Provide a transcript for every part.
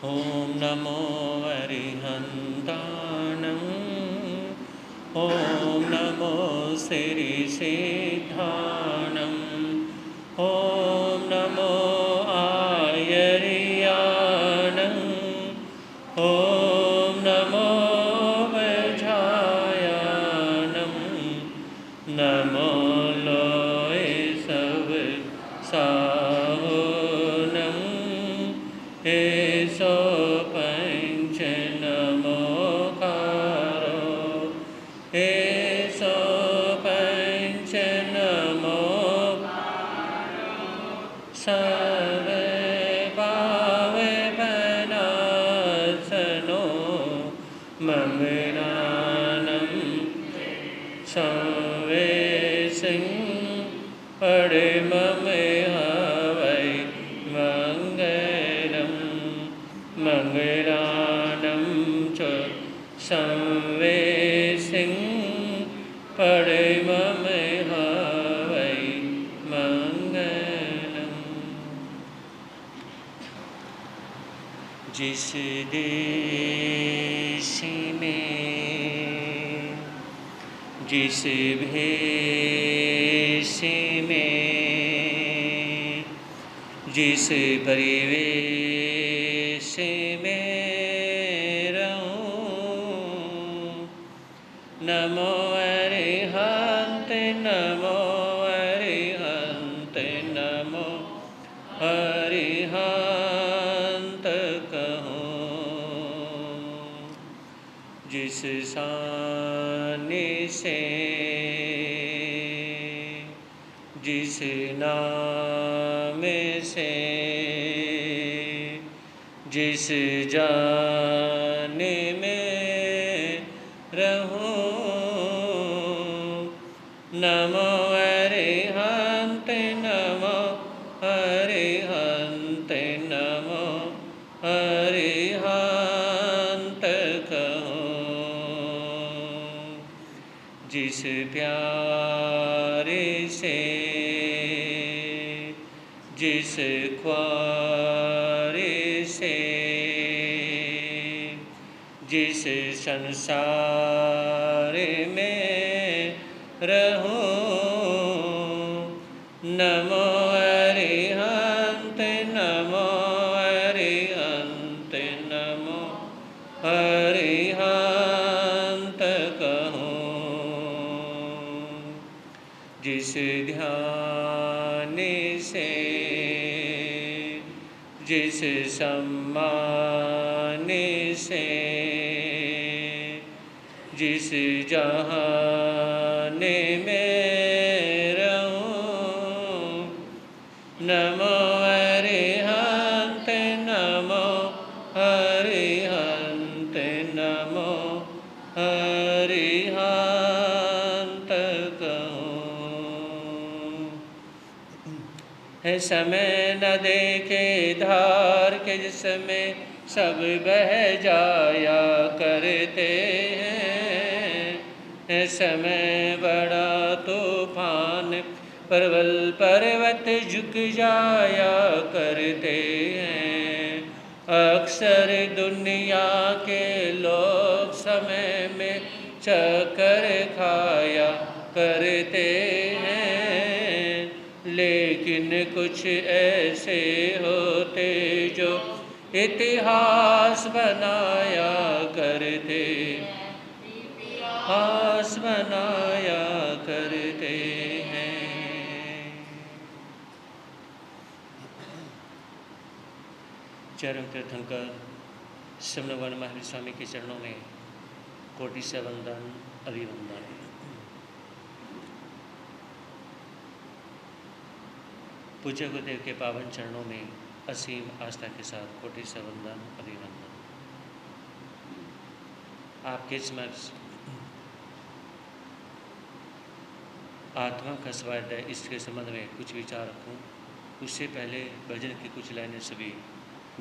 ॐ नमो अरिहन्ताणं ॐ नमो सिरिसिद्धाणं ॐ नमो आयर्याणं ॐ नमो वज्रायाणं नमो लोय सब साहुनं एसो पंच नमोकारो एसो पंच नमो सवे भावे बनासनो मंगलानं सवे सिंह पड़े ममे हवै मंगलम् मंगलानं च संवेसिं पड़े ममे हवै मंगलम्। जिस देश में जिस भेष में जिस परिवेश में रहूं नमो अरिहंत नमो अरिहंत नमो अरिहंत कहूं जिस सानी से जिस नाम से जिस जाने में रहूं नमो अरिहंत नमो अरिहंत नमो अरिहंत कहूं जिस प्यारे से जिस ख्वारे से जिस संसार में रहूं नमो अरिहंत नमो अरिहंत नमो अरिहंत कहूं जिस ध्यान से जिस सम्मान से जिस जहान में रहूं नमो अरिहंत नमो अरिहंत नमो अरिहंत कहूं। है समय न देखे धार के जिसमें सब बह जाया करते हैं समय बड़ा तूफान परवल पर्वत झुक जाया करते हैं अक्सर दुनिया के लोग समय में चक्कर खाया करते हैं लेकिन कुछ ऐसे होते जो इतिहास बनाया करते इतिहास बनाया करते हैं। चरण तीर्थंकर सिमरन महावीर स्वामी के चरणों में कोटि से वंदन अभिवंदन। पूज्य गुरुदेव के पावन चरणों में असीम आस्था के साथ कोटि से वंदन अभिवंदन। आपके समक्ष आत्मा का स्वाध्याय इसके संबंध में कुछ विचार रखूं उससे पहले भजन की कुछ लाइनें सभी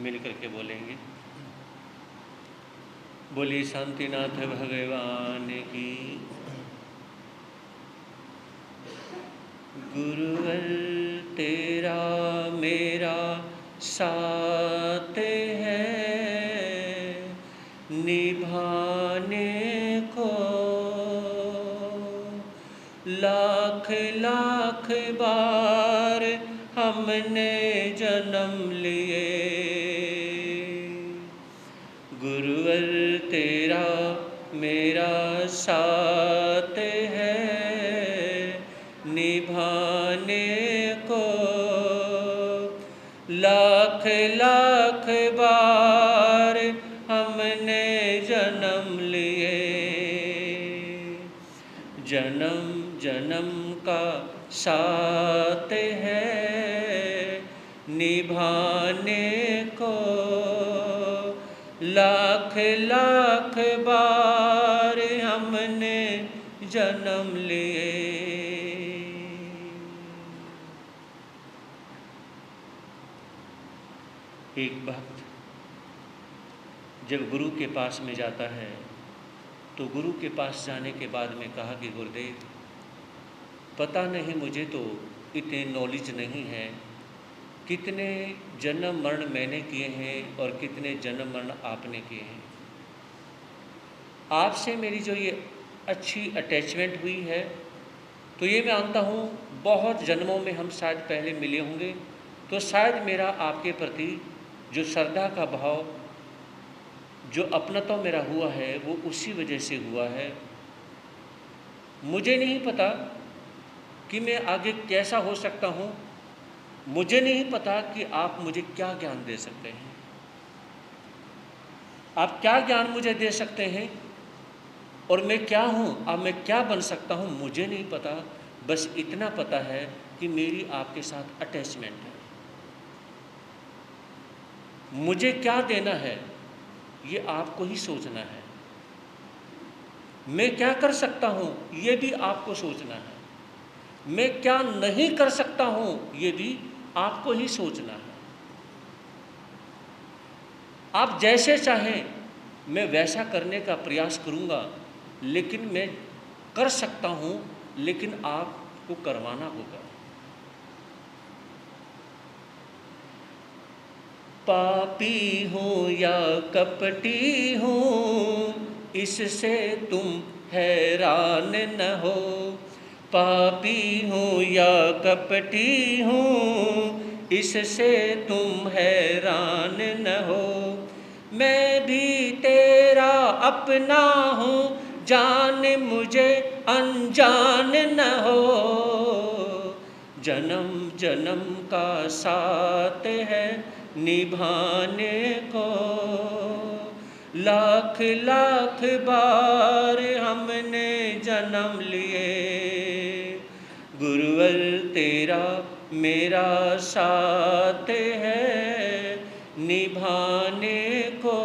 मिल करके बोलेंगे। बोली शांतिनाथ भगवान की। गुरुवर तेरा मेरा साथ है निभाने को लाख लाख बार हमने जन्म लिए। गुरुवर तेरा मेरा साथ है निभाने को लाख लाख बार हमने जन्म लिए। जन्म जन्म का साथ है निभाने को लाख लाख बार हमने जन्म लिए। एक भक्त जब गुरु के पास में जाता है तो गुरु के पास जाने के बाद में कहा कि गुरुदेव, पता नहीं, मुझे तो इतने नॉलेज नहीं है, कितने जन्म मरण मैंने किए हैं और कितने जन्म मरण आपने किए हैं। आपसे मेरी जो ये अच्छी अटैचमेंट हुई है तो ये मैं मानता हूँ बहुत जन्मों में हम शायद पहले मिले होंगे, तो शायद मेरा आपके प्रति जो श्रद्धा का भाव, जो अपनत्व मेरा हुआ है वो उसी वजह से हुआ है। मुझे नहीं पता कि मैं आगे कैसा हो सकता हूँ, मुझे नहीं पता कि आप मुझे क्या ज्ञान दे सकते हैं, आप क्या ज्ञान मुझे दे सकते हैं और मैं क्या हूँ, अब मैं क्या बन सकता हूँ, मुझे नहीं पता। बस इतना पता है कि मेरी आपके साथ अटैचमेंट है। मुझे क्या देना है ये आपको ही सोचना है, मैं क्या कर सकता हूँ ये भी आपको सोचना है, मैं क्या नहीं कर सकता हूँ ये भी आपको ही सोचना है। आप जैसे चाहें मैं वैसा करने का प्रयास करूँगा, लेकिन मैं कर सकता हूँ, लेकिन आपको करवाना होगा। पापी हूँ या कपटी हूँ इससे तुम हैरान न हो। पापी हूँ या कपटी हूँ इससे तुम हैरान न हो। मैं भी तेरा अपना हूँ जान मुझे अनजान न हो। जन्म जन्म का साथ है निभाने को लाख लाख बार हमने जन्म लिए। गुरुवर तेरा मेरा साथ है निभाने को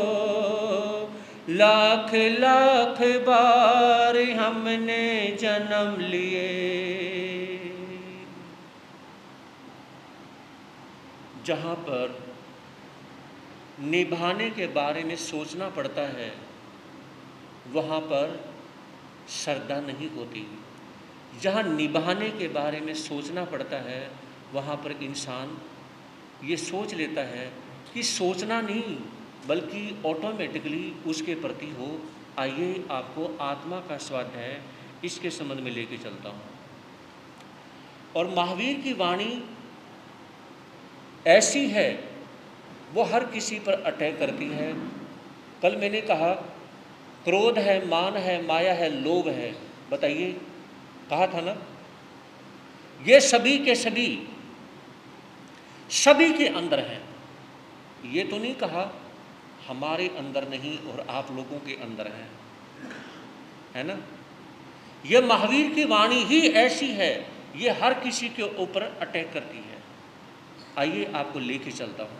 लाख लाख बार हमने जन्म लिए। जहाँ पर निभाने के बारे में सोचना पड़ता है वहाँ पर श्रद्धा नहीं होती। जहाँ निभाने के बारे में सोचना पड़ता है वहाँ पर इंसान ये सोच लेता है कि सोचना नहीं बल्कि ऑटोमेटिकली उसके प्रति हो। आइए आपको आत्मा का स्वाध्याय इसके संबंध में लेके चलता हूँ। और महावीर की वाणी ऐसी है, वो हर किसी पर अटैक करती है। कल मैंने कहा क्रोध है, मान है, माया है, लोभ है। बताइए, कहा था ना, ये सभी के सभी के अंदर हैं। ये तो नहीं कहा हमारे अंदर नहीं और आप लोगों के अंदर है ना। ये महावीर की वाणी ही ऐसी है, ये हर किसी के ऊपर अटैक करती है। आइए आपको लेके चलता हूं।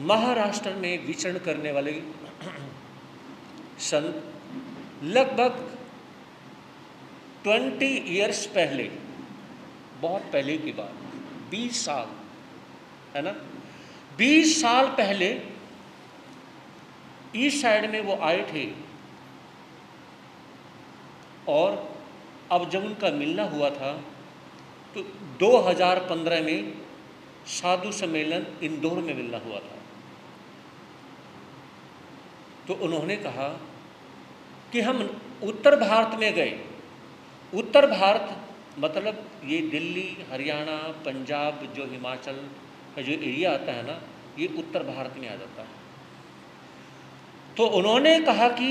महाराष्ट्र में विचरण करने वाले संत लगभग 20 इयर्स पहले, बहुत पहले की बात, 20 साल है ना, 20 साल पहले ईस्ट साइड में वो आए थे। और अब जब उनका मिलना हुआ था तो 2015 में साधु सम्मेलन इंदौर में मिलना हुआ था। तो उन्होंने कहा कि हम उत्तर भारत में गए। उत्तर भारत मतलब ये दिल्ली, हरियाणा, पंजाब, जो हिमाचल का जो एरिया आता है ना, ये उत्तर भारत में आ जाता है। तो उन्होंने कहा कि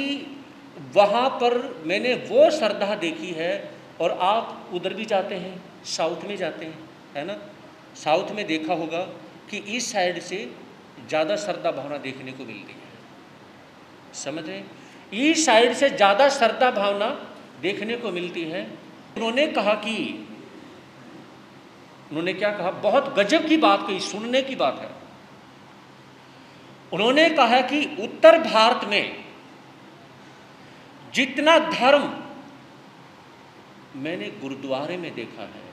वहाँ पर मैंने वो श्रद्धा देखी है, और आप उधर भी जाते हैं, साउथ में जाते हैं, है ना, साउथ में देखा होगा कि इस साइड से ज़्यादा श्रद्धा भावना देखने को मिलती है। समझ रहे? इस साइड से ज़्यादा श्रद्धा भावना देखने को मिलती है। उन्होंने कहा कि, उन्होंने क्या कहा, बहुत गजब की बात कही, सुनने की बात है। उन्होंने कहा कि उत्तर भारत में जितना धर्म मैंने गुरुद्वारे में देखा है,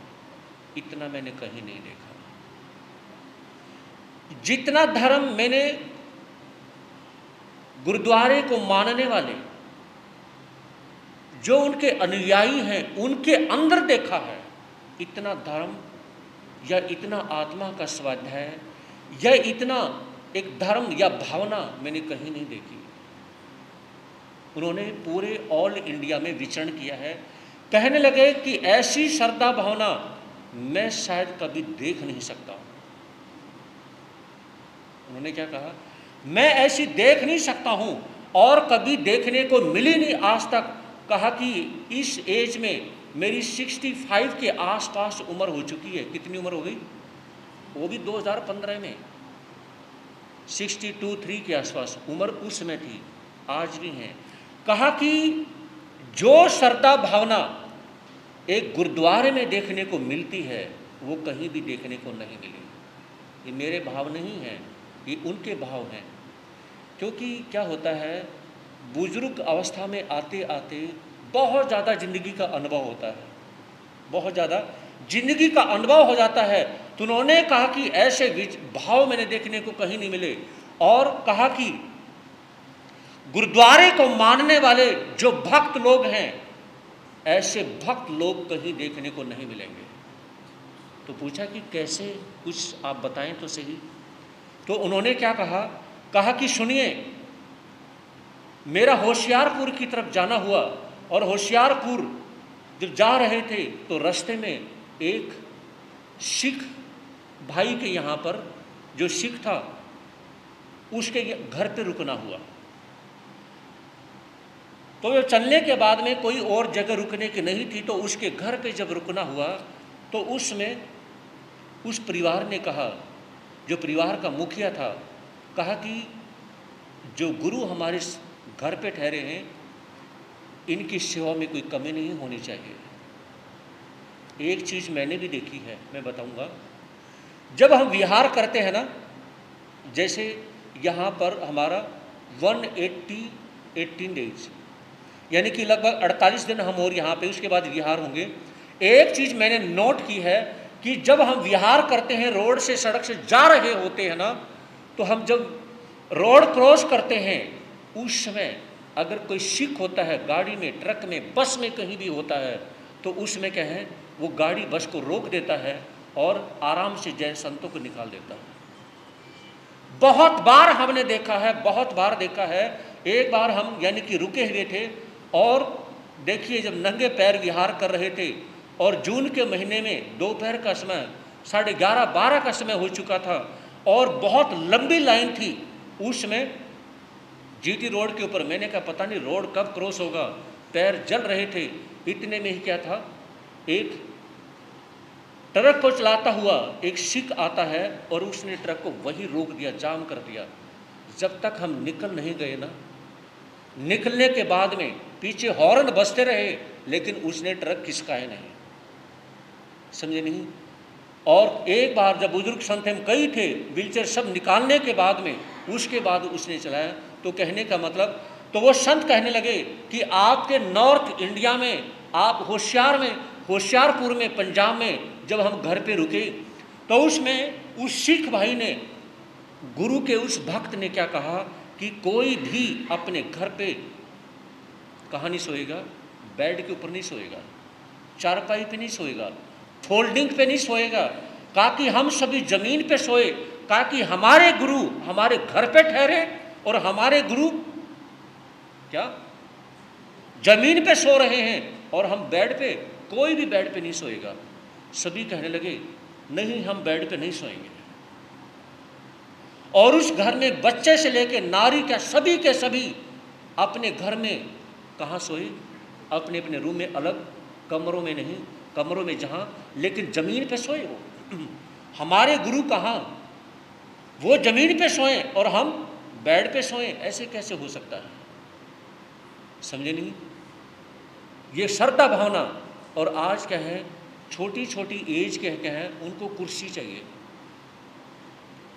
इतना मैंने कहीं नहीं देखा। जितना धर्म मैंने गुरुद्वारे को मानने वाले जो उनके अनुयायी हैं उनके अंदर देखा है, इतना धर्म या इतना आत्मा का स्वाध्याय या इतना एक धर्म या भावना मैंने कहीं नहीं देखी। उन्होंने पूरे ऑल इंडिया में विचरण किया है। कहने लगे कि ऐसी श्रद्धा भावना मैं शायद कभी देख नहीं सकता। उन्होंने क्या कहा, मैं ऐसी देख नहीं सकता हूं और कभी देखने को मिली नहीं आज तक। कहा कि इस एज में मेरी 65 के आसपास उम्र हो चुकी है। कितनी उम्र हो गई? वो भी 2015 में 62-63 के आसपास उम्र उस समय थी, आज भी है। कहा कि जो श्रद्धा भावना एक गुरुद्वारे में देखने को मिलती है वो कहीं भी देखने को नहीं मिली। ये मेरे भाव नहीं हैं, ये उनके भाव हैं। क्योंकि क्या होता है, बुजुर्ग अवस्था में आते आते बहुत ज़्यादा ज़िंदगी का अनुभव होता है, बहुत ज़्यादा ज़िंदगी का अनुभव हो जाता है। तो उन्होंने कहा कि ऐसे भाव मैंने देखने को कहीं नहीं मिले, और कहा कि गुरुद्वारे को मानने वाले जो भक्त लोग हैं, ऐसे भक्त लोग कहीं देखने को नहीं मिलेंगे। तो पूछा कि कैसे, कुछ आप बताएं तो सही। तो उन्होंने क्या कहा, कहा कि सुनिए, मेरा होशियारपुर की तरफ जाना हुआ, और होशियारपुर जब जा रहे थे तो रास्ते में एक सिख भाई के यहाँ पर, जो सिख था उसके घर पे रुकना हुआ। तो ये चलने के बाद में कोई और जगह रुकने की नहीं थी, तो उसके घर पे जब रुकना हुआ तो उसमें उस परिवार ने कहा, जो परिवार का मुखिया था, कहा कि जो गुरु हमारे घर पे ठहरे हैं इनकी सेवा में कोई कमी नहीं होनी चाहिए। एक चीज़ मैंने भी देखी है, मैं बताऊंगा। जब हम विहार करते हैं ना, जैसे यहाँ पर हमारा 118 डेज, यानी कि लगभग 48 दिन हम और यहाँ पे, उसके बाद विहार होंगे। एक चीज़ मैंने नोट की है कि जब हम विहार करते हैं, रोड से सड़क से जा रहे होते हैं ना, तो हम जब रोड क्रॉस करते हैं उस समय अगर कोई सिख होता है गाड़ी में, ट्रक में, बस में, कहीं भी होता है, तो उसमें क्या है, वो गाड़ी बस को रोक देता है और आराम से जय संतों को निकाल देता है। बहुत बार हमने देखा है, बहुत बार देखा है। एक बार हम यानी कि रुके हुए थे और देखिए जब नंगे पैर विहार कर रहे थे, और जून के महीने में दोपहर का समय 11:30-12 का समय हो चुका था, और बहुत लंबी लाइन थी उसमें जीटी रोड के ऊपर। मैंने कहा पता नहीं रोड कब क्रॉस होगा, पैर जल रहे थे। इतने में ही क्या था, एक ट्रक को चलाता हुआ एक सिख आता है और उसने ट्रक को वहीं रोक दिया, जाम कर दिया। जब तक हम निकल नहीं गए ना, निकलने के बाद में पीछे हॉर्न बजते रहे, लेकिन उसने ट्रक खिसकाया नहीं, समझे नहीं। और एक बार जब बुजुर्ग संत हम कई थे, व्हीलचेयर सब निकालने के बाद में, उसके बाद उसने चलाया। तो कहने का मतलब, तो वो संत कहने लगे कि आपके नॉर्थ इंडिया में, आप होशियारपुर में, पंजाब में जब हम घर पे रुके, तो उसमें उस सिख भाई ने, गुरु के उस भक्त ने क्या कहा कि कोई भी अपने घर पे कहाँ नहीं सोएगा, बेड के ऊपर नहीं सोएगा, चारपाई पे नहीं सोएगा, फोल्डिंग पे नहीं सोएगा। कहा कि हम सभी जमीन पे सोए, कहा कि हमारे गुरु हमारे घर पे ठहरे और हमारे गुरु क्या जमीन पे सो रहे हैं और हम बेड पे, कोई भी बेड पे नहीं सोएगा। सभी कहने लगे नहीं, हम बेड पे नहीं सोएंगे। और उस घर में बच्चे से लेकर नारी का सभी के सभी अपने घर में कहाँ सोए? अपने अपने रूम में, अलग कमरों में नहीं, कमरों में जहाँ, लेकिन जमीन पे सोए वो। हमारे गुरु कहाँ? वो जमीन पे सोए और हम बेड पे सोए, ऐसे कैसे हो सकता है? समझे नहीं? ये श्रद्धा भावना। और आज क्या है, छोटी छोटी एज के क्या है, उनको कुर्सी चाहिए,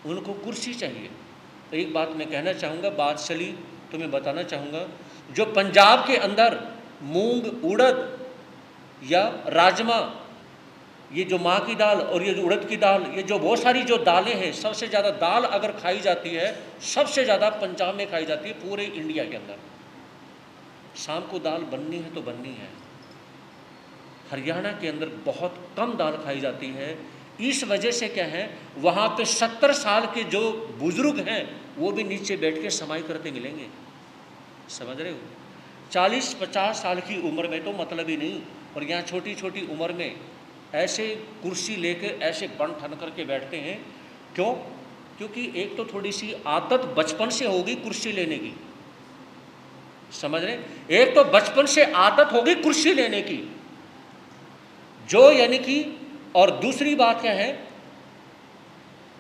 उनको कुर्सी चाहिए। तो एक बात मैं कहना चाहूँगा, बात चली तो मैं बताना चाहूँगा, जो पंजाब के अंदर मूंग, उड़द या राजमा, ये जो माँ की दाल और ये जो उड़द की दाल, ये जो बहुत सारी जो दालें हैं, सबसे ज़्यादा दाल अगर खाई जाती है, सबसे ज़्यादा पंजाब में खाई जाती है पूरे इंडिया के अंदर। शाम को दाल बननी है तो बननी है। हरियाणा के अंदर बहुत कम दाल खाई जाती है। इस वजह से क्या है, वहाँ पे 70 साल के जो बुजुर्ग हैं वो भी नीचे बैठ के समाई करते मिलेंगे। समझ रहे हो? 40-50 साल की उम्र में तो मतलब ही नहीं, और यहाँ छोटी छोटी उम्र में ऐसे कुर्सी लेके ऐसे बन ठन करके बैठते हैं। क्यों? क्योंकि एक तो थोड़ी सी आदत बचपन से होगी कुर्सी लेने की। समझ रहे? एक तो बचपन से आदत होगी कुर्सी लेने की, जो यानी कि, और दूसरी बात क्या है,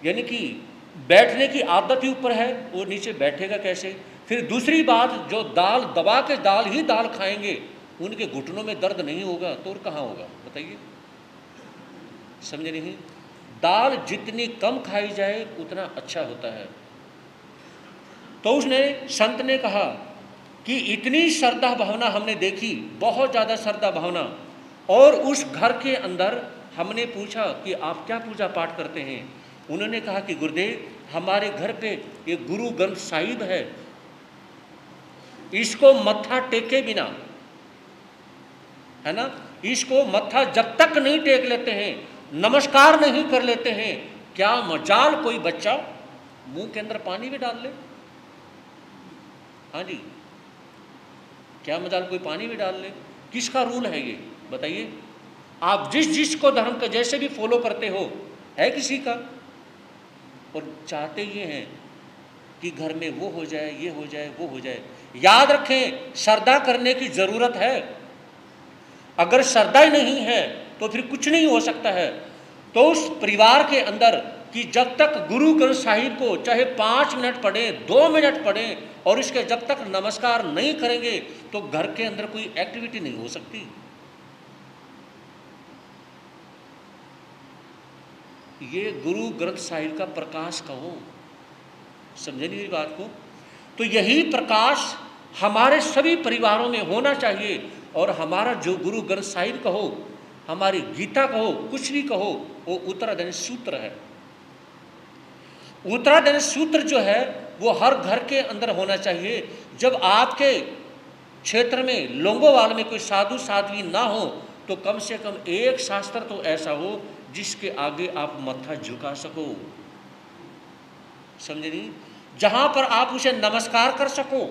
यानी कि बैठने की आदत ही ऊपर है, वो नीचे बैठेगा कैसे? फिर दूसरी बात, जो दाल दबा के दाल ही दाल खाएंगे, उनके घुटनों में दर्द नहीं होगा तो और कहाँ होगा? बताइए। समझे नहीं? दाल जितनी कम खाई जाए उतना अच्छा होता है। तो उसने, संत ने कहा कि इतनी श्रद्धा भावना हमने देखी, बहुत ज़्यादा श्रद्धा भावना। और उस घर के अंदर हमने पूछा कि आप क्या पूजा पाठ करते हैं? उन्होंने कहा कि गुरुदेव, हमारे घर पे ये गुरु ग्रंथ साहिब है, इसको मत्था टेके बिना, है ना, इसको मत्था जब तक नहीं टेक लेते हैं, नमस्कार नहीं कर लेते हैं, क्या मजाल कोई बच्चा मुंह के अंदर पानी भी डाल ले? हाँ जी, क्या मजाल कोई पानी भी डाल ले? किसका रूल है ये? बताइए। आप जिसको धर्म का जैसे भी फॉलो करते हो, है किसी का? और चाहते ये हैं कि घर में वो हो जाए, ये हो जाए, वो हो जाए। याद रखें, श्रद्धा करने की जरूरत है। अगर श्रद्धा ही नहीं है तो फिर कुछ नहीं हो सकता है। तो उस परिवार के अंदर कि जब तक गुरु ग्रंथ साहिब को चाहे 5 मिनट पढ़ें, 2 मिनट पढ़ें, और इसके जब तक नमस्कार नहीं करेंगे तो घर के अंदर कोई एक्टिविटी नहीं हो सकती। ये गुरु ग्रंथ साहिब का प्रकाश कहो। समझे नहीं मेरी बात को? तो यही प्रकाश हमारे सभी परिवारों में होना चाहिए। और हमारा जो गुरु ग्रंथ साहिब कहो, हमारी गीता कहो, कुछ भी कहो, वो उत्तराधर्म सूत्र है। उत्तराधर्म सूत्र जो है वो हर घर के अंदर होना चाहिए। जब आपके क्षेत्र में लोंगोवाल में कोई साधु साध्वी ना हो तो कम से कम एक शास्त्र तो ऐसा हो जिसके आगे आप मत्था झुका सको। समझे नहीं? जहां पर आप उसे नमस्कार कर सको,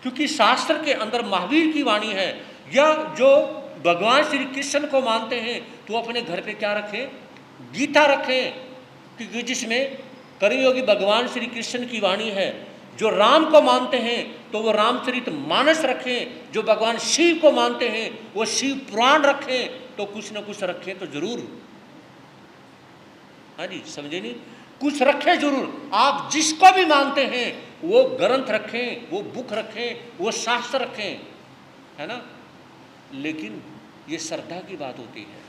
क्योंकि शास्त्र के अंदर महावीर की वाणी है। या जो भगवान श्री कृष्ण को मानते हैं तो अपने घर पे क्या रखें? गीता रखें, क्योंकि जिसमें कर्मयोगी भगवान श्री कृष्ण की वाणी है। जो राम को मानते हैं तो वो रामचरित मानस रखें। जो भगवान शिव को मानते हैं वो शिव पुराण रखें। तो कुछ न कुछ रखें तो जरूर। हाँ जी, समझे नहीं? कुछ रखें जरूर। आप जिसको भी मानते हैं वो ग्रंथ रखें, वो बुक रखें, वो शास्त्र रखें, है ना। लेकिन ये श्रद्धा की बात होती है।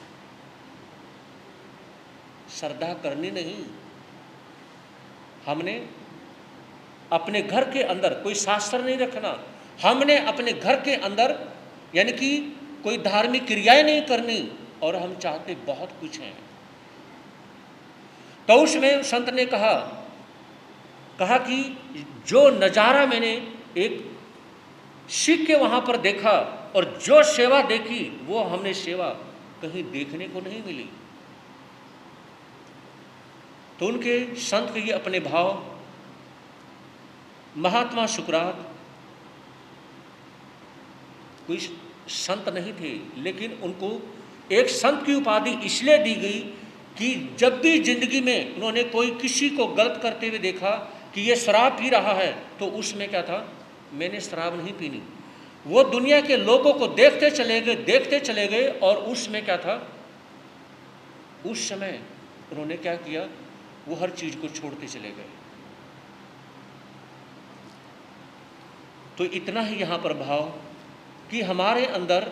श्रद्धा करनी नहीं। हमने अपने घर के अंदर कोई शास्त्र नहीं रखना। हमने अपने घर के अंदर यानी कि कोई धार्मिक क्रियाएं नहीं करनी। और हम चाहते बहुत कुछ हैं। तो उसमें संत ने कहा कि जो नज़ारा मैंने एक सीख के वहाँ पर देखा और जो सेवा देखी वो हमने सेवा कहीं देखने को नहीं मिली। तो उनके संत के ये अपने भाव, महात्मा सुकरात कोई संत नहीं थे, लेकिन उनको एक संत की उपाधि इसलिए दी गई कि जब भी जिंदगी में उन्होंने कोई किसी को गलत करते हुए देखा कि ये शराब पी रहा है, तो उसमें क्या था, मैंने शराब नहीं पीनी। वो दुनिया के लोगों को देखते चले गए, और उसमें क्या था, उस समय उन्होंने क्या किया, वो हर चीज को छोड़ते चले गए। तो इतना ही यहां पर भाव कि हमारे अंदर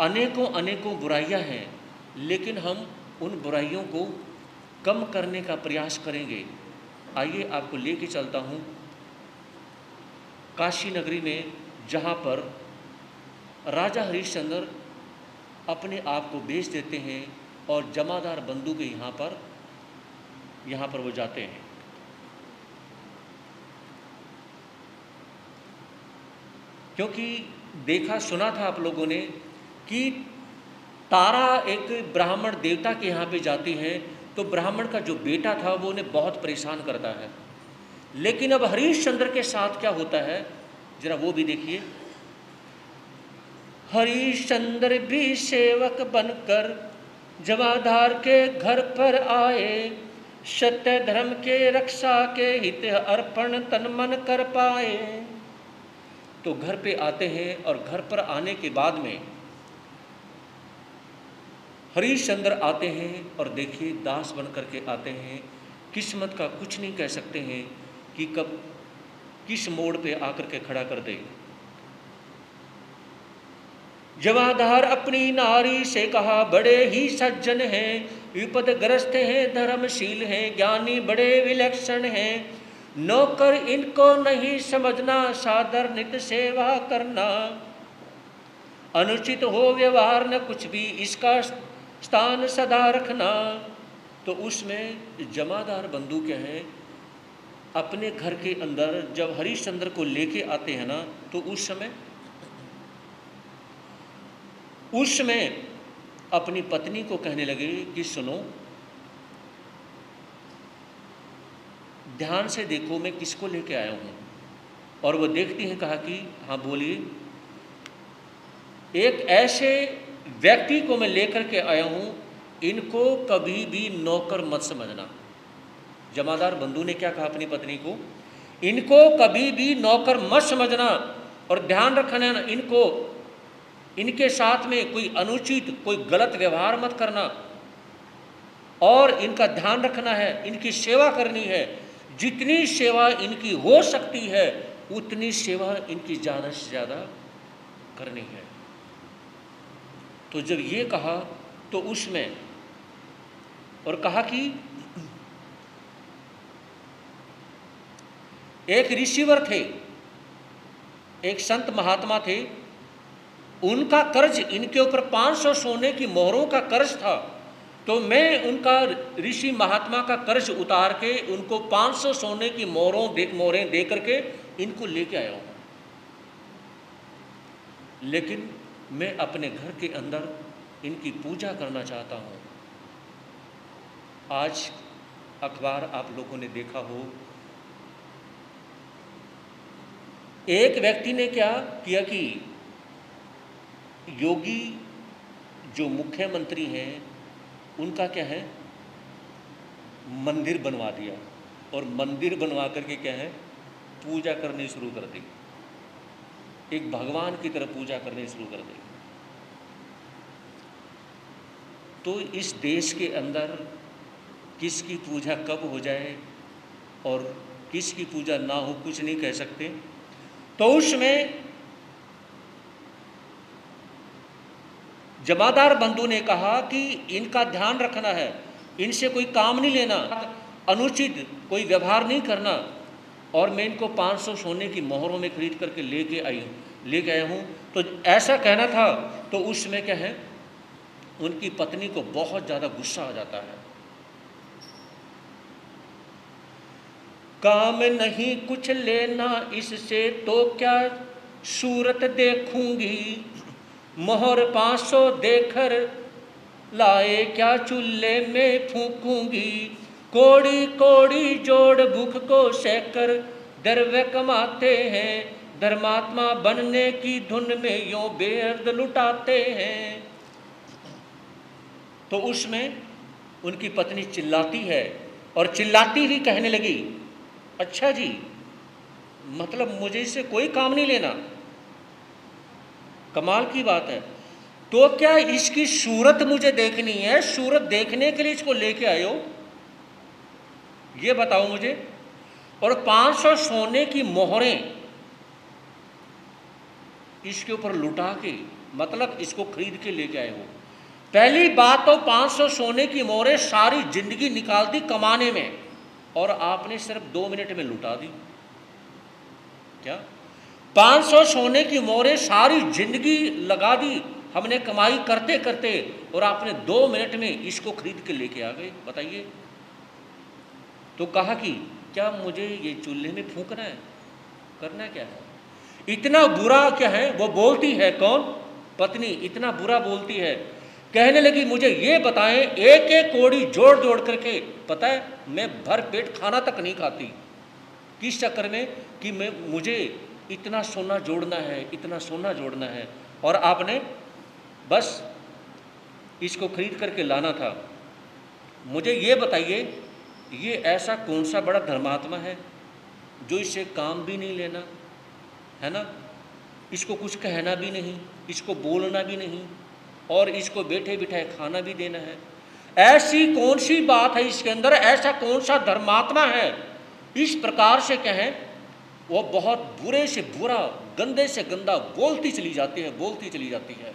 अनेकों अनेकों बुराइयां हैं, लेकिन हम उन बुराइयों को कम करने का प्रयास करेंगे। आइए आपको लेके चलता हूं काशी नगरी में, जहां पर राजा हरिश्चंद्र अपने आप को बेच देते हैं और जमादार बंधु के यहाँ पर वो जाते हैं। क्योंकि देखा सुना था आप लोगों ने कि तारा एक ब्राह्मण देवता के यहाँ पे जाती है, तो ब्राह्मण का जो बेटा था वो उन्हें बहुत परेशान करता है। लेकिन अब हरिश्चंद्र के साथ क्या होता है, जरा वो भी देखिए। हरिश्चंद्र भी सेवक बनकर जमादार के घर पर आए, सत्य धर्म के रक्षा के हित अर्पण तन मन कर पाए। तो घर पे आते हैं, और घर पर आने के बाद में हरिश्चंद्र आते हैं, और देखिए दास बन करके आते हैं। किस्मत का कुछ नहीं कह सकते हैं कि कब किस मोड़ पे आकर के खड़ा कर दे। जमादार अपनी नारी से कहा, बड़े ही सज्जन हैं, विपदग्रस्त हैं, धर्मशील हैं, ज्ञानी बड़े विलक्षण हैं, नौकर इनको नहीं समझना, सादर नित सेवा करना, अनुचित हो व्यवहार न कुछ भी, इसका स्थान सदा रखना। तो उसमें जमादार बंधु क्या है, अपने घर के अंदर जब हरिश्चंद्र को लेके आते हैं ना, तो उस समय अपनी पत्नी को कहने लगे कि सुनो, ध्यान से देखो मैं किसको लेके आया हूं। और वो देखती हैं, कहा कि हाँ बोलिए। एक ऐसे व्यक्ति को मैं लेकर के आया हूं, इनको कभी भी नौकर मत समझना। जमादार बंधु ने क्या कहा अपनी पत्नी को, इनको कभी भी नौकर मत समझना, और ध्यान रखना इनके साथ में कोई अनुचित कोई गलत व्यवहार मत करना, और इनका ध्यान रखना है, इनकी सेवा करनी है। जितनी सेवा इनकी हो सकती है उतनी सेवा इनकी ज़्यादा से ज़्यादा करनी है। तो जब ये कहा तो उसमें और कहा कि एक ऋषिवर थे, एक संत महात्मा थे, उनका कर्ज इनके ऊपर 500 सोने की मोहरों का कर्ज था। तो मैं उनका ऋषि महात्मा का कर्ज उतार के उनको 500 सोने की मोहरें दे करके इनको लेके आया हूँ। लेकिन मैं अपने घर के अंदर इनकी पूजा करना चाहता हूँ। आज अखबार आप लोगों ने देखा हो, एक व्यक्ति ने क्या किया कि योगी जो मुख्यमंत्री हैं उनका क्या है, मंदिर बनवा दिया, और मंदिर बनवा करके क्या है, पूजा करनी शुरू कर दी, एक भगवान की तरह पूजा करनी शुरू कर दी। तो इस देश के अंदर किसकी पूजा कब हो जाए और किसकी पूजा ना हो कुछ नहीं कह सकते। तो उसमें जमादार बंधु ने कहा कि इनका ध्यान रखना है, इनसे कोई काम नहीं लेना, अनुचित कोई व्यवहार नहीं करना, और मैं इनको 500 सोने की मोहरों में खरीद करके लेके आया हूँ। तो ऐसा कहना था। तो उसमें क्या है, उनकी पत्नी को बहुत ज़्यादा गुस्सा आ जाता है। काम नहीं कुछ लेना इससे तो क्या सूरत देखूंगी, मोहर 500 देकर लाए क्या चूल्हे में फूकूंगी, कोड़ी कोड़ी जोड़ भूख को सहकर द्रव्य कमाते हैं, धर्मात्मा बनने की धुन में यों बेअर्द लुटाते हैं। तो उसमें उनकी पत्नी चिल्लाती है और चिल्लाती ही कहने लगी, अच्छा जी, मतलब मुझे इससे कोई काम नहीं लेना। कमाल की बात है। तो क्या इसकी सूरत मुझे देखनी है? सूरत देखने के लिए इसको लेके आए हो, ये बताओ मुझे। और 500 सोने की मोहरें इसके ऊपर लुटा के, मतलब इसको खरीद के लेके आए हो। पहली बात तो 500 सोने की मोहरें सारी जिंदगी निकाल दी कमाने में, और आपने सिर्फ 2 मिनट में लुटा दी। क्या 500 सोने की मोहरें सारी जिंदगी लगा दी हमने कमाई करते करते, और आपने 2 मिनट में इसको खरीद के लेके आ गए? बताइए। तो कहा कि क्या मुझे ये चूल्हे में फूंकना है? करना क्या है? इतना बुरा क्या है? वो बोलती है, कौन? पत्नी इतना बुरा बोलती है। कहने लगी, मुझे ये बताएं, एक एक कोड़ी जोड़ जोड़ करके, पता है मैं भर पेट खाना तक नहीं खाती। किस चक्कर में? कि मुझे इतना सोना जोड़ना है, इतना सोना जोड़ना है, और आपने बस इसको खरीद करके लाना था। मुझे ये बताइए, ये ऐसा कौन सा बड़ा धर्मात्मा है जो इससे काम भी नहीं लेना है ना, इसको कुछ कहना भी नहीं, इसको बोलना भी नहीं, और इसको बैठे बिठाए खाना भी देना है? ऐसी कौन सी बात है इसके अंदर? ऐसा कौन सा धर्मात्मा है? इस प्रकार से कहें, वो बहुत बुरे से बुरा, गंदे से गंदा बोलती चली जाती है, बोलती चली जाती है।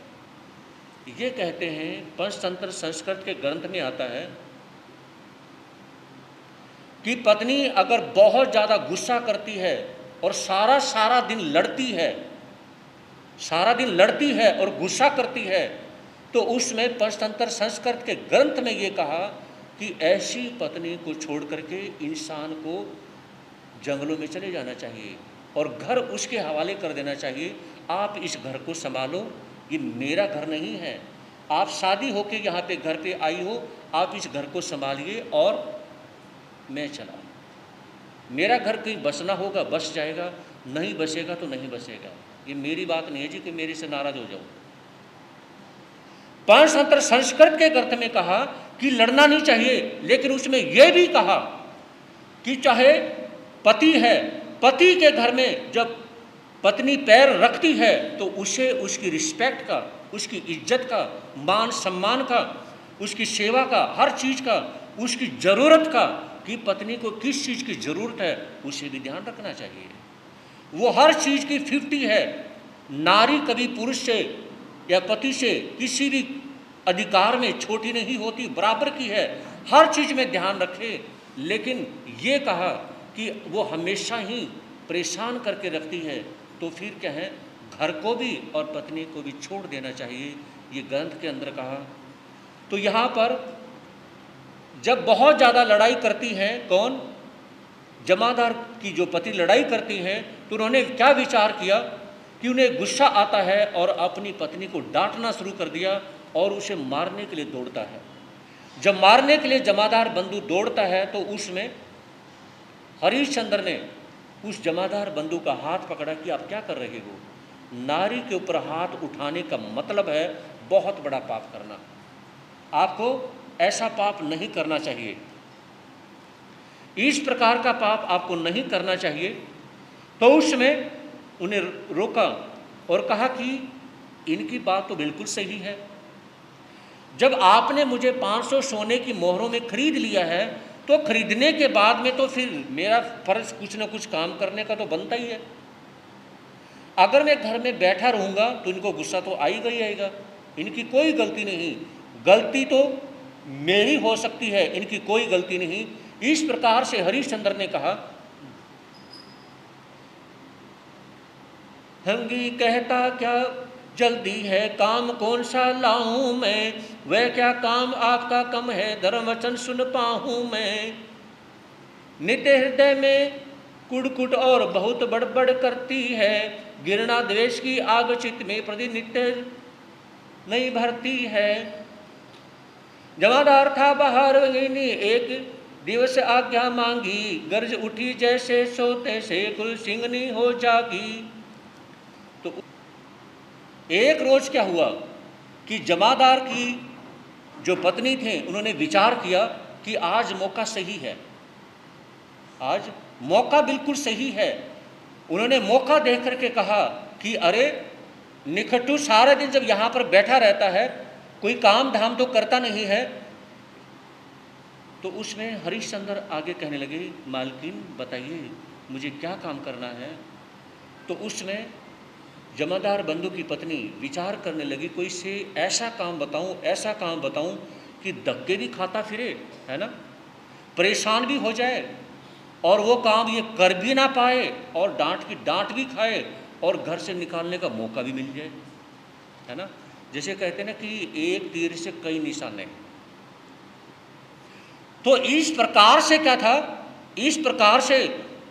ये कहते हैं, पंचतंत्र संस्कृत के ग्रंथ में आता है कि पत्नी अगर बहुत ज़्यादा गुस्सा करती है और सारा दिन लड़ती है, सारा दिन लड़ती है और गुस्सा करती है, तो उसमें पंचतंत्र संस्कृत के ग्रंथ में ये कहा कि ऐसी पत्नी को छोड़ करके इंसान को जंगलों में चले जाना चाहिए और घर उसके हवाले कर देना चाहिए। आप इस घर को संभालो, ये मेरा घर नहीं है। आप शादी होके यहाँ पे घर पे आई हो, आप इस घर को संभालिए और मैं चला। मेरा घर कहीं बसना होगा बस जाएगा, नहीं बसेगा तो नहीं बसेगा। ये मेरी बात नहीं है जी कि मेरे से नाराज हो जाओ। पंचतंत्र संस्कृत के ग्रंथ में कहा कि लड़ना नहीं चाहिए, लेकिन उसमें यह भी कहा कि चाहे पति है, पति के घर में जब पत्नी पैर रखती है तो उसे उसकी रिस्पेक्ट का, उसकी इज्जत का, मान सम्मान का, उसकी सेवा का, हर चीज़ का, उसकी ज़रूरत का, कि पत्नी को किस चीज़ की ज़रूरत है उसे भी ध्यान रखना चाहिए। वो हर चीज़ की 50 है। नारी कभी पुरुष से या पति से किसी भी अधिकार में छोटी नहीं होती, बराबर की है, हर चीज़ में ध्यान रखे। लेकिन ये कहा कि वो हमेशा ही परेशान करके रखती है, तो फिर क्या है, घर को भी और पत्नी को भी छोड़ देना चाहिए, ये ग्रंथ के अंदर कहा। तो यहाँ पर जब बहुत ज़्यादा लड़ाई करती हैं, कौन? जमादार की जो पति लड़ाई करती हैं, तो उन्होंने क्या विचार किया कि उन्हें गुस्सा आता है और अपनी पत्नी को डांटना शुरू कर दिया और उसे मारने के लिए दौड़ता है। जब मारने के लिए जमादार बंधु दौड़ता है तो उसमें हरिश्चंद्र ने उस जमादार बंधु का हाथ पकड़ा कि आप क्या कर रहे हो? नारी के ऊपर हाथ उठाने का मतलब है बहुत बड़ा पाप करना। आपको ऐसा पाप नहीं करना चाहिए, इस प्रकार का पाप आपको नहीं करना चाहिए। तो उसमें उन्हें रोका और कहा कि इनकी बात तो बिल्कुल सही है। जब आपने मुझे 500 सोने की मोहरों में खरीद लिया है, तो खरीदने के बाद में तो फिर मेरा फर्ज कुछ ना कुछ काम करने का तो बनता ही है। अगर मैं घर में बैठा रहूँगा तो इनको गुस्सा तो आएगा ही आएगा। इनकी कोई गलती नहीं, गलती तो मेरी हो सकती है, इनकी कोई गलती नहीं। इस प्रकार से हरिश्चंद्र ने कहा, हंगी कहता क्या जल्दी है, काम कौन सा लाऊं मैं, वह क्या काम आपका कम है, धर्म वचन सुन पाऊं मैं। नित्य हृदय में कुड़कुट और बहुत बड़बड़ करती है, घृणा द्वेष की आग चित्त में प्रति नित्य नहीं भरती है। जमादार था बाहर वहीनी, एक दिवस आज्ञा मांगी, गर्ज उठी जैसे सोते से कुल सिंगनी हो जागी। तो एक रोज क्या हुआ कि जमादार की जो पत्नी थे उन्होंने विचार किया कि आज मौका सही है, आज मौका बिल्कुल सही है। उन्होंने मौका देख करके कहा कि अरे निखट्टू सारे दिन जब यहाँ पर बैठा रहता है, कोई काम धाम तो करता नहीं है। तो उसमें हरिश्चंद्र आगे कहने लगे, मालकिन बताइए मुझे क्या काम करना है। तो उसमें जमादार बंधु की पत्नी विचार करने लगी, कोई से ऐसा काम बताऊं, ऐसा काम बताऊं कि धक्के भी खाता फिरे, है ना, परेशान भी हो जाए और वो काम ये कर भी ना पाए और डांट की डांट भी खाए और घर से निकालने का मौका भी मिल जाए, है ना। जैसे कहते हैं ना कि एक तीर से कई निशाने। तो इस प्रकार से क्या था, इस प्रकार से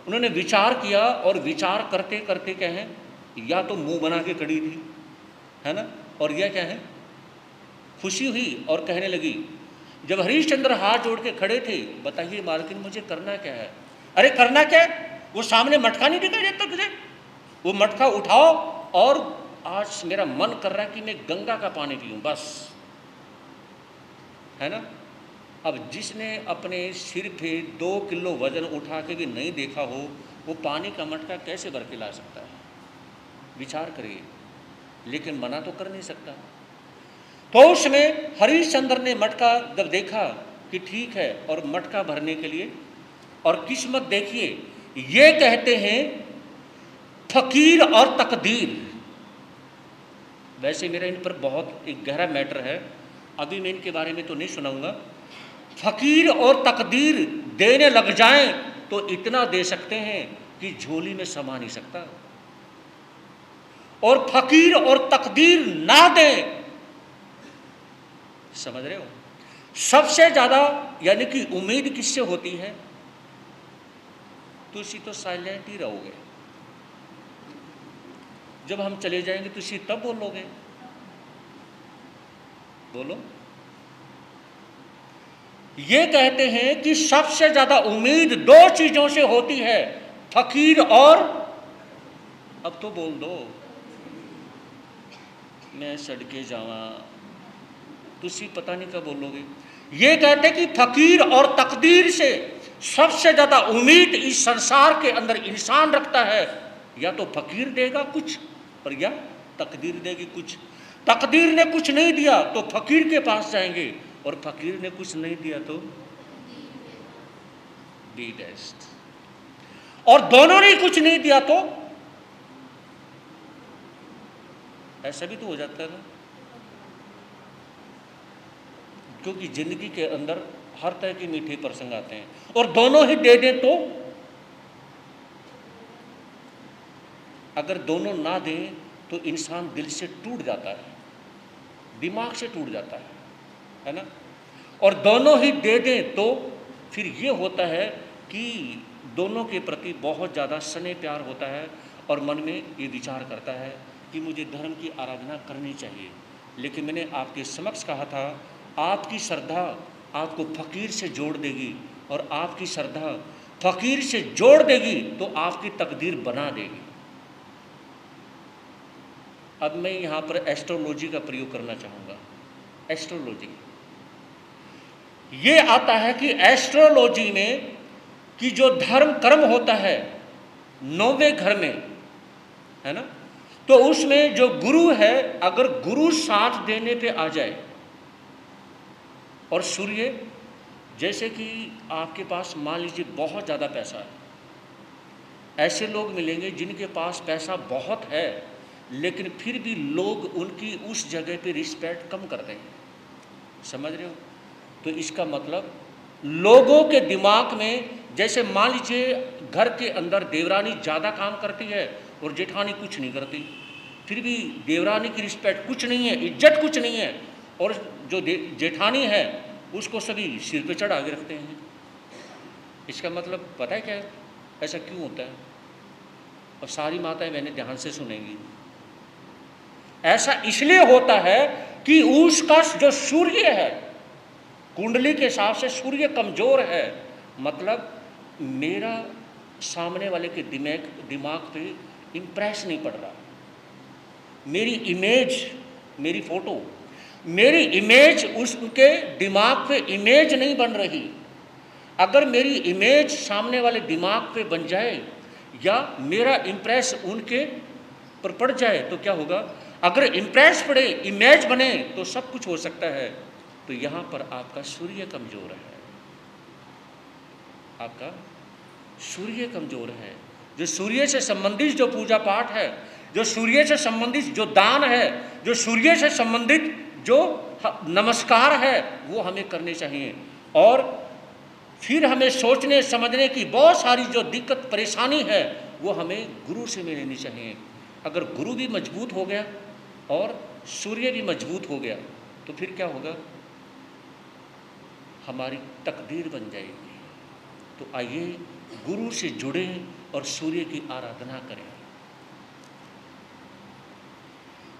उन्होंने विचार किया और विचार करते करते क्या है, या तो मुंह बना के खड़ी थी, है ना, और यह क्या है, खुशी हुई और कहने लगी। जब हरिश्चंद्र हाथ जोड़ के खड़े थे, बताइए मालकिन मुझे करना क्या है। अरे करना क्या है, वो सामने मटका नहीं दिखाई देता तुझे, वो मटका उठाओ और आज मेरा मन कर रहा है कि मैं गंगा का पानी पीऊं बस, है ना। अब जिसने अपने सिर पे 2 किलो वजन उठा के भी नहीं देखा हो, वो पानी का मटका कैसे भर के ला सकता है, विचार करिए। लेकिन मना तो कर नहीं सकता। तो उसमें हरिश्चंद्र ने मटका जब देखा कि ठीक है, और मटका भरने के लिए, और किस्मत देखिए, ये कहते हैं फकीर और तकदीर। वैसे मेरा इन पर बहुत एक गहरा मैटर है, अभी मैं इनके बारे में तो नहीं सुनाऊंगा। फकीर और तकदीर देने लग जाएं तो इतना दे सकते हैं कि झोली में समा नहीं सकता, और फकीर और तकदीर ना दे, समझ रहे हो। सबसे ज्यादा यानी कि उम्मीद किससे होती है, तुसी तो साइलेंट ही रहोगे, जब हम चले जाएंगे तुसी तब बोलोगे, बोलो। ये कहते हैं कि सबसे ज्यादा उम्मीद 2 चीजों से होती है, फकीर और, अब तो बोल दो, मैं सड़के जावा, तुसी पता नहीं कब बोलोगे। ये कहते कि फकीर और तकदीर से सबसे ज्यादा उम्मीद इस संसार के अंदर इंसान रखता है, या तो फकीर देगा कुछ और या तकदीर देगी कुछ। तकदीर ने कुछ नहीं दिया तो फकीर के पास जाएंगे, और फकीर ने कुछ नहीं दिया तो बी टेस्ट, और दोनों ने कुछ नहीं दिया तो ऐसा भी तो हो जाता है ना, क्योंकि जिंदगी के अंदर हर तरह के मीठे प्रसंग आते हैं, और दोनों ही दे दें तो, अगर दोनों ना दें तो इंसान दिल से टूट जाता है, दिमाग से टूट जाता है ना। और दोनों ही दे दें तो फिर ये होता है कि दोनों के प्रति बहुत ज़्यादा स्नेह प्यार होता है, और मन में ये विचार करता है कि मुझे धर्म की आराधना करनी चाहिए। लेकिन मैंने आपके समक्ष कहा था, आपकी श्रद्धा आपको फकीर से जोड़ देगी, और आपकी श्रद्धा फकीर से जोड़ देगी तो आपकी तकदीर बना देगी। अब मैं यहाँ पर एस्ट्रोलॉजी का प्रयोग करना चाहूँगा। एस्ट्रोलॉजी ये आता है कि एस्ट्रोलॉजी में कि जो धर्म कर्म होता है 9वें घर में, है ना, तो उसमें जो गुरु है, अगर गुरु साथ देने पे आ जाए, और सूर्य, जैसे कि आपके पास मान लीजिए बहुत ज़्यादा पैसा है, ऐसे लोग मिलेंगे जिनके पास पैसा बहुत है लेकिन फिर भी लोग उनकी उस जगह पे रिस्पेक्ट कम करते हैं, समझ रहे हो। तो इसका मतलब लोगों के दिमाग में, जैसे मान लीजिए घर के अंदर देवरानी ज़्यादा काम करती है और जेठानी कुछ नहीं करती, फिर भी देवरानी की रिस्पेक्ट कुछ नहीं है, इज्जत कुछ नहीं है, और जो जेठानी है उसको सभी सिर पे चढ़ा के रखते हैं। इसका मतलब पता है क्या है, ऐसा क्यों होता है, और सारी माताएं मैंने ध्यान से सुनेंगी। ऐसा इसलिए होता है कि उसका जो सूर्य है कुंडली के हिसाब से सूर्य कमज़ोर है, मतलब मेरा सामने वाले के दिमाग पे इम्प्रेस नहीं पड़ रहा। मेरी इमेज, मेरी फ़ोटो, मेरी इमेज उसके दिमाग पे इमेज नहीं बन रही। अगर मेरी इमेज सामने वाले दिमाग पे बन जाए या मेरा इम्प्रेस उनके पर पड़ जाए तो क्या होगा? अगर इम्प्रेस पड़े, इमेज बने तो सब कुछ हो सकता है। तो यहाँ पर आपका सूर्य कमज़ोर है, आपका सूर्य कमज़ोर है। जो सूर्य से संबंधित जो पूजा पाठ है, जो सूर्य से संबंधित जो दान है, जो सूर्य से संबंधित जो नमस्कार है, वो हमें करने चाहिए। और फिर हमें सोचने समझने की बहुत सारी जो दिक्कत परेशानी है वो हमें गुरु से मिलनी चाहिए। अगर गुरु भी मजबूत हो गया और सूर्य भी मजबूत हो गया तो फिर क्या होगा? हमारी तकदीर बन जाएगी। तो आइए गुरु से जुड़ें और सूर्य की आराधना करें।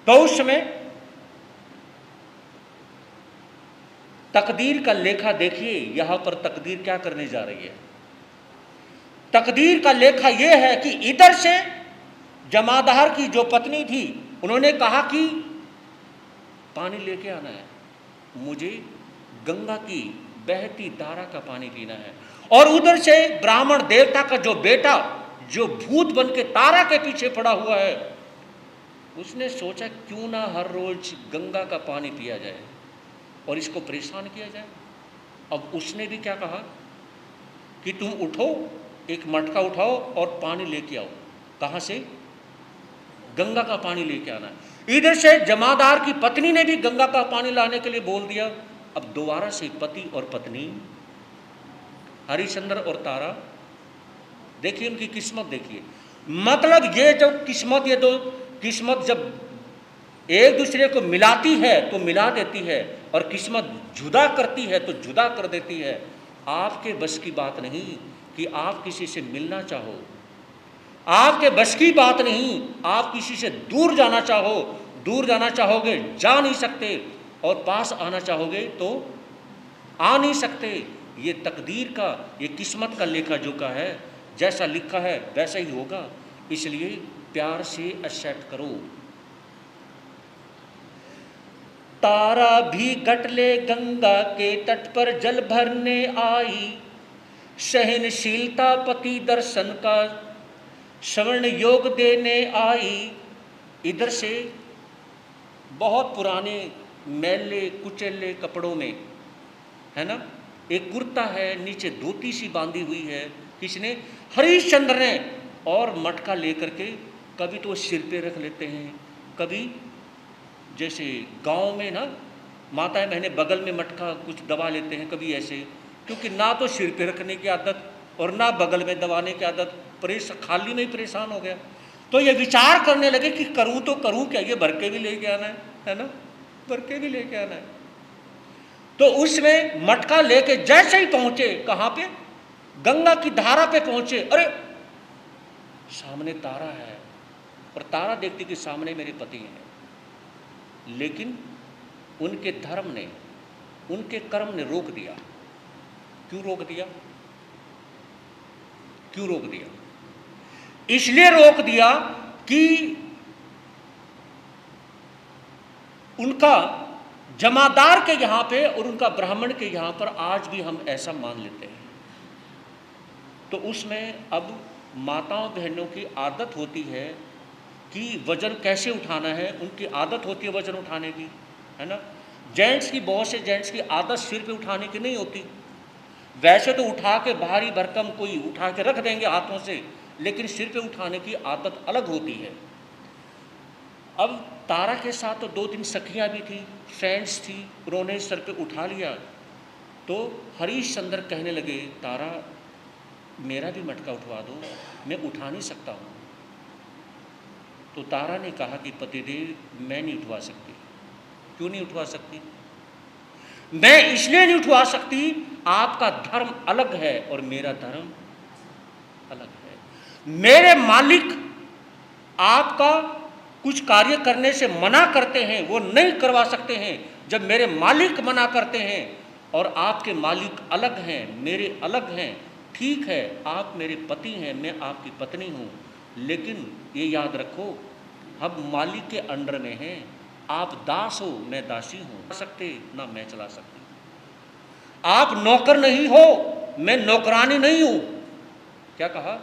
तो उस समय तकदीर का लेखा देखिए, यहां पर तकदीर क्या करने जा रही है। तकदीर का लेखा यह है कि इधर से जमादार की जो पत्नी थी, उन्होंने कहा कि पानी लेके आना है, मुझे गंगा की बहती धारा का पानी पीना है। और उधर से ब्राह्मण देवता का जो बेटा, जो भूत बन के तारा के पीछे पड़ा हुआ है, उसने सोचा क्यों ना हर रोज गंगा का पानी पिया जाए और इसको परेशान किया जाए। अब उसने भी क्या कहा कि तुम उठो, एक मटका उठाओ और पानी लेके आओ। कहाँ से? गंगा का पानी लेके आना है। इधर से जमादार की पत्नी ने भी गंगा का पानी लाने के लिए बोल दिया। अब दोबारा से पति और पत्नी, हरिश्चंद्र और तारा, देखिए उनकी किस्मत देखिए। मतलब ये जो किस्मत, ये दो किस्मत जब एक दूसरे को मिलाती है तो मिला देती है, और किस्मत जुदा करती है तो जुदा कर देती है। आपके बस की बात नहीं कि आप किसी से मिलना चाहो, आपके बस की बात नहीं आप किसी से दूर जाना चाहो। दूर जाना चाहोगे जा नहीं सकते, और पास आना चाहोगे तो आ नहीं सकते। ये तकदीर का, ये किस्मत का लेखा जोखा है। जैसा लिखा है वैसा ही होगा, इसलिए प्यार से एक्सेप्ट करो। तारा भी गटले गंगा के तट पर जल भरने आई, सहनशीलता पति दर्शन का श्रवण योग देने आई। इधर से बहुत पुराने मैले कुचेले कपड़ों में, है ना, एक कुर्ता है, नीचे धोती सी बांधी हुई है, किसने? हरिश्चंद्र ने। और मटका लेकर के कभी तो सिर पे रख लेते हैं, कभी जैसे गांव में ना माताएं बहनें बगल में मटका कुछ दबा लेते हैं, कभी ऐसे, क्योंकि ना तो सिर पे रखने की आदत और ना बगल में दबाने की आदत, खाली में ही परेशान हो गया। तो ये विचार करने लगे कि करूं तो करूं क्या, ये भर के भी लेके आना है ना, भर के भी लेके आना है। तो उसमें मटका लेके जैसे ही पहुंचे, कहां पे? गंगा की धारा पे पहुंचे। अरे सामने तारा है, और तारा देखती कि सामने मेरे पति हैं, लेकिन उनके धर्म ने, उनके कर्म ने रोक दिया। क्यों रोक दिया? क्यों रोक दिया? इसलिए रोक दिया कि उनका जमादार के यहां पे और उनका ब्राह्मण के यहां पर आज भी हम ऐसा मान लेते हैं। तो उसमें अब माताओं बहनों की आदत होती है कि वजन कैसे उठाना है, उनकी आदत होती है वजन उठाने की, है ना। जेंट्स की, बहुत से जेंट्स की आदत सिर पे उठाने की नहीं होती। वैसे तो उठा के भारी भरकम कोई उठा के रख देंगे हाथों से, लेकिन सिर पे उठाने की आदत अलग होती है। अब तारा के साथ तो 2-3 सखियां भी थी, फ्रेंड्स थी, उन्होंने सर पे उठा लिया। तो हरिश्चंद्र कहने लगे, तारा मेरा भी मटका उठवा दो, मैं उठा नहीं सकता हूँ। तो तारा ने कहा कि पतिदेव मैं नहीं उठवा सकती। क्यों नहीं उठवा सकती? मैं इसलिए नहीं उठवा सकती, आपका धर्म अलग है और मेरा धर्म अलग है। मेरे मालिक आपका कुछ कार्य करने से मना करते हैं, वो नहीं करवा सकते हैं। जब मेरे मालिक मना करते हैं और आपके मालिक अलग हैं, मेरे अलग हैं। ठीक है, आप मेरे पति हैं, मैं आपकी पत्नी हूँ, लेकिन ये याद रखो हम मालिक के अंडर में हैं। आप दास हो, मैं दासी हूँ, सकते ना मैं चला सकती। आप नौकर नहीं हो, मैं नौकरानी नहीं हूँ। क्या कहा?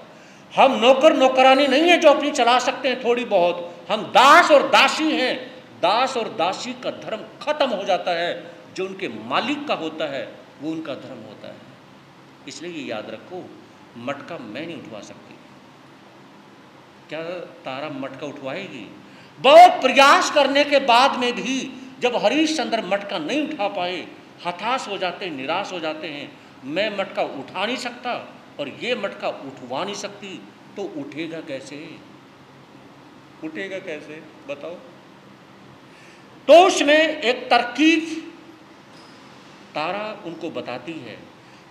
हम नौकर नौकरानी नहीं है जो अपनी चला सकते हैं थोड़ी बहुत, हम दास और दासी हैं। दास और दासी का धर्म खत्म हो जाता है, जो उनके मालिक का होता है वो उनका धर्म होता है। इसलिए ये याद रखो, मटका मैं नहीं उठवा सकती। क्या तारा मटका उठवाएगी? बहुत प्रयास करने के बाद में भी जब हरिश्चंद्र मटका नहीं उठा पाए, हताश हो जाते, निराश हो जाते हैं, मैं मटका उठा नहीं सकता और ये मटका उठवा नहीं सकती, तो उठेगा कैसे? उठेगा कैसे बताओ? तो उसमें एक तरकीब तारा उनको बताती है।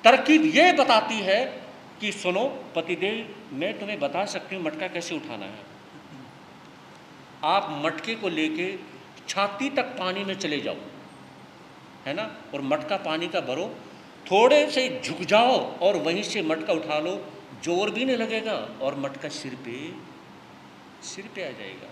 तरकीब ये बताती है कि सुनो पतिदेव, मैं तुम्हें बता सकती हूँ मटका कैसे उठाना है। आप मटके को लेके छाती तक पानी में चले जाओ, है ना, और मटका पानी का भरो, थोड़े से झुक जाओ और वहीं से मटका उठा लो, जोर भी नहीं लगेगा और मटका सिर पे आ जाएगा।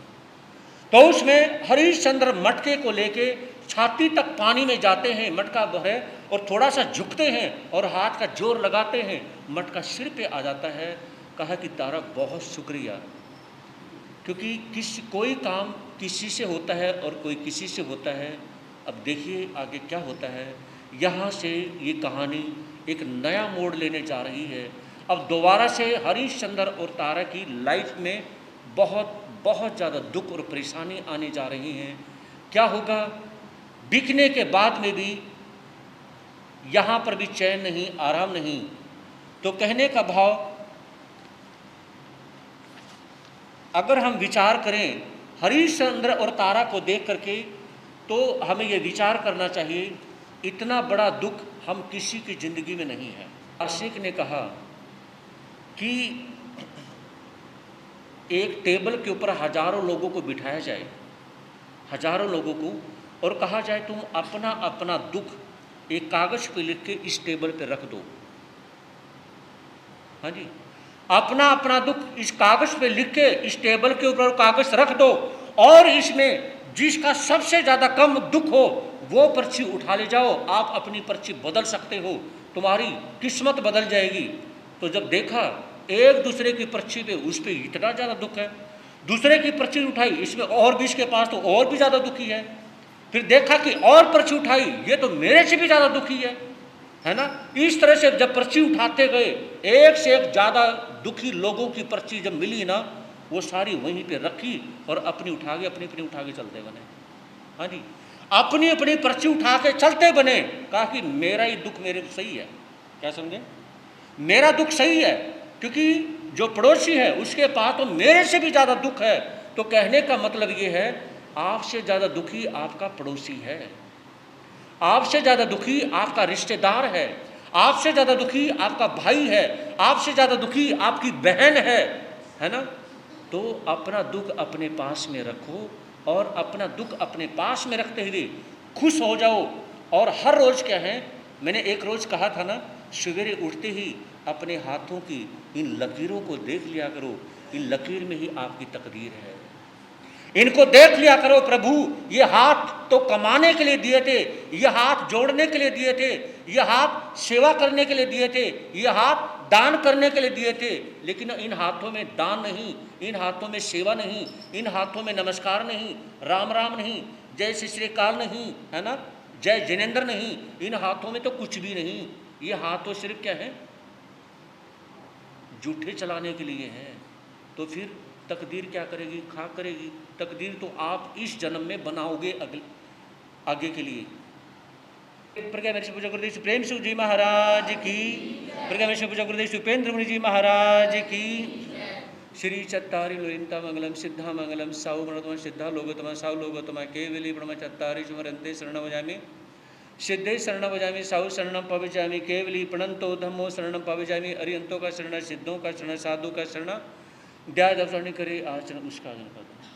तो उसमें हरिश्चंद्र मटके को लेके छाती तक पानी में जाते हैं, मटका भरे और थोड़ा सा झुकते हैं और हाथ का जोर लगाते हैं, मटका सिर पे आ जाता है। कहा कि तारा बहुत शुक्रिया, क्योंकि कोई काम किसी से होता है और कोई किसी से होता है। अब देखिए आगे क्या होता है। यहाँ से ये कहानी एक नया मोड़ लेने जा रही है। अब दोबारा से हरिश्चंद्र और तारा की लाइफ में बहुत बहुत ज़्यादा दुख और परेशानी आने जा रही हैं। क्या होगा? बिकने के बाद में भी यहाँ पर भी चैन नहीं, आराम नहीं। तो कहने का भाव, अगर हम विचार करें हरिश्चंद्र और तारा को देख करके, तो हमें ये विचार करना चाहिए इतना बड़ा दुख हम किसी की ज़िंदगी में नहीं है। आशिक ने कहा कि एक टेबल के ऊपर हजारों लोगों को बिठाया जाए, हजारों लोगों को, और कहा जाए तुम अपना अपना दुख एक कागज़ पे लिख के इस टेबल पे रख दो। हाँ जी, अपना अपना दुख इस कागज़ पे लिख के इस टेबल के ऊपर कागज़ रख दो, और इसमें जिसका सबसे ज़्यादा कम दुख हो वो पर्ची उठा ले जाओ। आप अपनी पर्ची बदल सकते हो, तुम्हारी किस्मत बदल जाएगी। तो जब देखा एक दूसरे की पर्ची पे उस पर इतना ज़्यादा दुख है, दूसरे की पर्ची उठाई, इसमें और भी इसके पास तो और भी ज़्यादा दुखी है। फिर देखा कि और पर्ची उठाई, ये तो मेरे से भी ज़्यादा दुखी है ना। इस तरह से जब पर्ची उठाते गए, एक से एक ज़्यादा दुखी लोगों की पर्ची जब मिली ना, वो सारी वहीं पे रखी और अपनी उठा के चलते बने। हाँ जी, अपनी अपनी पर्ची उठा के चलते बने। कहा कि मेरा ही दुख मेरे सही है। क्या समझे? मेरा दुख सही है, क्योंकि जो पड़ोसी है उसके पास तो मेरे से भी ज़्यादा दुख है। तो कहने का मतलब ये है, आपसे ज़्यादा दुखी आपका पड़ोसी है, आपसे ज़्यादा दुखी आपका रिश्तेदार है, आपसे ज़्यादा दुखी आपका भाई है, आपसे ज़्यादा दुखी आपकी बहन है ना। तो अपना दुख अपने पास में रखो और अपना दुख अपने पास में रखते हुए खुश हो जाओ। और हर रोज़ क्या है, मैंने एक रोज़ कहा था ना, सवेरे उठते ही अपने हाथों की इन लकीरों को देख लिया करो। इन लकीर में ही आपकी तकदीर है, इनको देख लिया करो। प्रभु ये हाथ तो कमाने के लिए दिए थे, ये हाथ जोड़ने के लिए दिए थे, ये हाथ सेवा करने के लिए दिए थे, ये हाथ दान करने के लिए दिए थे, लेकिन इन हाथों में दान नहीं, इन हाथों में सेवा नहीं, इन हाथों में नमस्कार नहीं, राम राम नहीं, जय श्री काल नहीं, है ना, जय जिनेंद्र नहीं, इन हाथों में तो कुछ भी नहीं। ये हाथ तो सिर्फ क्या है, जूठे चलाने के लिए है। तो फिर तकदीर क्या करेगी? खाक करेगी। तकदीर तो आप इस जन्म में बनाओगे आगे के लिए। प्रज्ञामेश्वर पूजा गुरुदेव प्रेम सिंह जी महाराज की, प्रज्ञामेश्वर पूजा गुरुदेव उपेंद्र मुनि जी महाराज की। श्री चत्तारी लोरिंता मंगलम सिद्धा मंगलम साहु मणतम सिद्धा लोगोतम साहु लोगोतम केवली ब्रह्म चत्तारी सुमरंते शरण भजामि, सिद्धे शरण भजामि, साहु शरणम पविजामि, केवली प्रणंतो धम्मो शरणम पविजामि, अरियंतों का शरण, सिद्धों का शरण, साधु का शरण, दया दर्शन करे आचरण उसका आचरण कर दो।